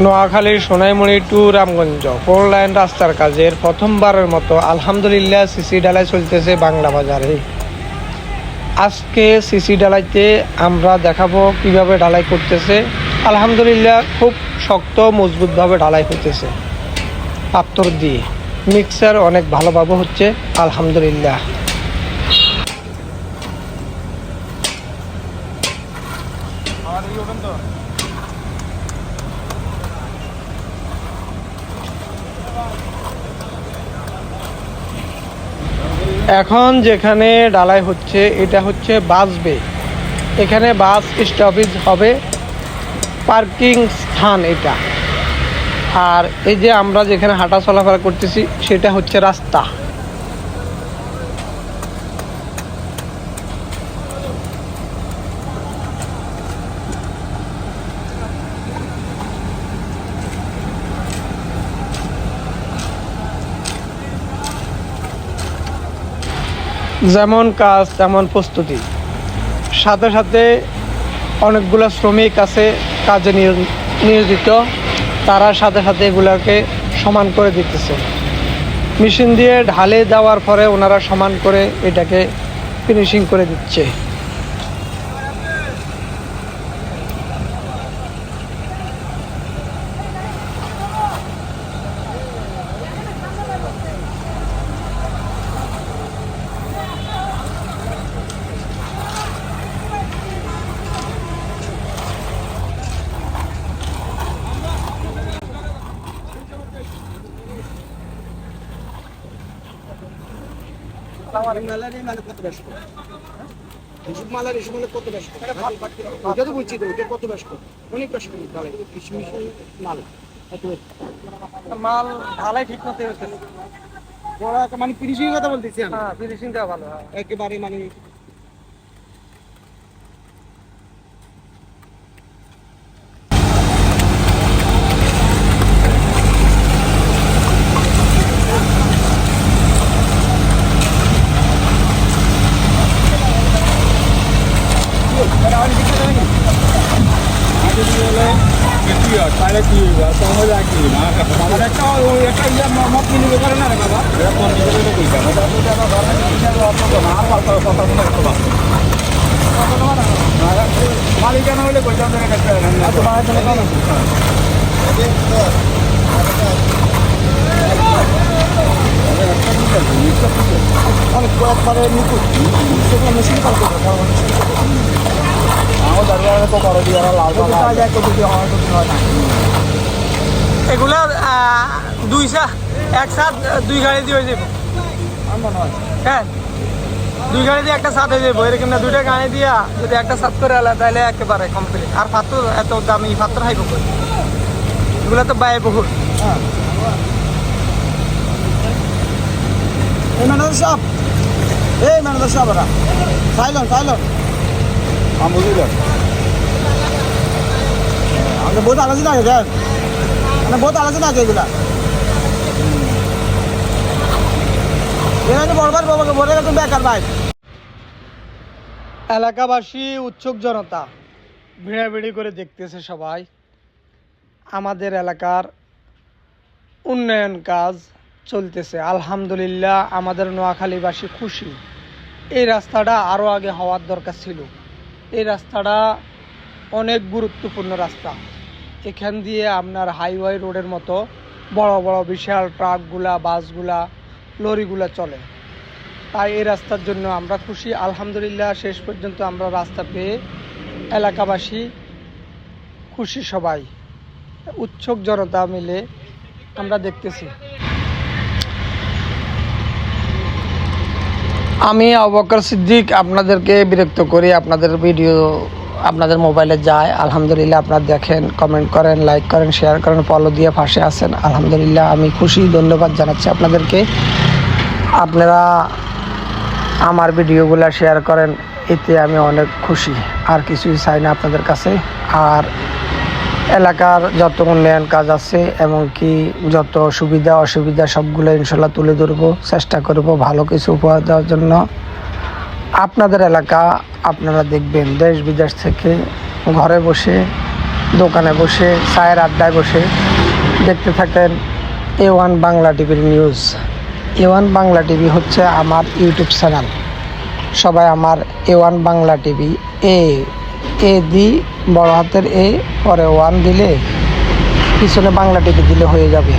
নোয়াখালীর Sonaimuri two Ramganj 4 line রাস্তার কাজের প্রথমবারের মতো আলহামদুলিল্লাহ সিসি ঢালাই চলতেছে বাংলা বাজারে। আজকে সিসি ঢালাইতে আমরা দেখাবো কিভাবে ঢালাই করতেছে। আলহামদুলিল্লাহ খুব শক্ত মজবুতভাবে ঢালাই হইতেছে, পাথর দিয়ে মিক্সার অনেক ভালোভাবে হচ্ছে আলহামদুলিল্লাহ। এখন যেখানে ঢালাই হচ্ছে এটা হচ্ছে বাস বে, এখানে বাস স্টপেজ হবে, পার্কিং স্থান এটা। আর এই যে আমরা যেখানে হাঁটা চলাফেরা করতেছি সেটা হচ্ছে রাস্তা। যেমন কাজ তেমন প্রস্তুতি, সাথে সাথে অনেকগুলো শ্রমিক আছে কাজে নিয়োজিত, তারা সাথে সাথে এগুলোকে সমান করে দিতেছে। মেশিন দিয়ে ঢালে দেওয়ার পরে ওনারা সমান করে এটাকে ফিনিশিং করে দিচ্ছে। মাল ঢালাই ঠিক মতো হচ্ছে, মানে ফিনিশিং কথা বলতেছি আমি। হ্যাঁ, ফিনিশিংটা ভালো একেবারে মানে মালিকানা হলে এগুলা একসাথ দুই গাড়ি দিয়ে হয়ে যাবো। হ্যাঁ, দুই গাড়ি দিয়ে একটা সাথ হয়ে যাবো। এরকম না, দুইটা গাড়ি দিয়া যদি একটা সাথ করে আলা তাহলে একেবারে কমপ্লিট। আর পাথর এত দামি পাথর হাইব করে, এগুলা তো ব্যয় বহুল। এই ম্যানেজার সাহেব, এই ম্যানেজার সাহেব, সাইলন আমি বুঝলাম। আমাদের বহুত আলোচনা আছে স্যার, মানে বহুত আলোচনা আছে এগুলা। এলাকাবাসী উৎসুক জনতা ভিড়াভিড়ি করে দেখতেছে সবাই। আমাদের এলাকার উন্নয়ন কাজ চলতেছে আলহামদুলিল্লাহ। আমাদের নোয়াখালীবাসী খুশি। এই রাস্তাটা আরও আগে হওয়ার দরকার ছিল। এই রাস্তাটা অনেক গুরুত্বপূর্ণ রাস্তা। এখান দিয়ে আপনার হাইওয়ে রোডের মতো বড় বড় বিশাল ট্রাকগুলা, বাসগুলা, লরিগুলা চলে। তাই এই রাস্তার জন্য আমরা খুশি আলহামদুলিল্লাহ। শেষ পর্যন্ত আমরা রাস্তা পেয়ে এলাকাবাসী খুশি, সবাই উৎসুক জনতা মিলে আমরা দেখতেছি। আমি আবু বকর সিদ্দিক আপনাদেরকে বিরক্ত করি, আপনাদের ভিডিও আপনাদের মোবাইলে যায় আলহামদুলিল্লাহ। আপনারা দেখেন, কমেন্ট করেন, লাইক করেন, শেয়ার করেন, ফলো দিয়ে পাশে আছেন আলহামদুলিল্লাহ। আমি খুশি, ধন্যবাদ জানাচ্ছি আপনাদেরকে। আপনারা আমার ভিডিওগুলো শেয়ার করেন, এতে আমি অনেক খুশি। আর কিছুই চাই না আপনাদের কাছে। আর এলাকার যত উন্নয়ন কাজ আছে, এমনকি যত সুবিধা অসুবিধা সবগুলো ইনশাল্লাহ তুলে ধরবো, চেষ্টা করব ভালো কিছু উপহার দেওয়ার জন্য। আপনাদের এলাকা আপনারা দেখবেন দেশ বিদেশ থেকে ঘরে বসে দোকানে বসে চায়ের আড্ডায় বসে দেখতে থাকেন A1 বাংলা টিভির নিউজ। A1 বাংলা টিভি হচ্ছে আমার ইউটিউব চ্যানেল। সবাই আমার A1 বাংলা টিভি এ দি বড় হাতের এ পরে 1 দিলে পিছনে বাংলা টিভি দিলে হয়ে যাবে।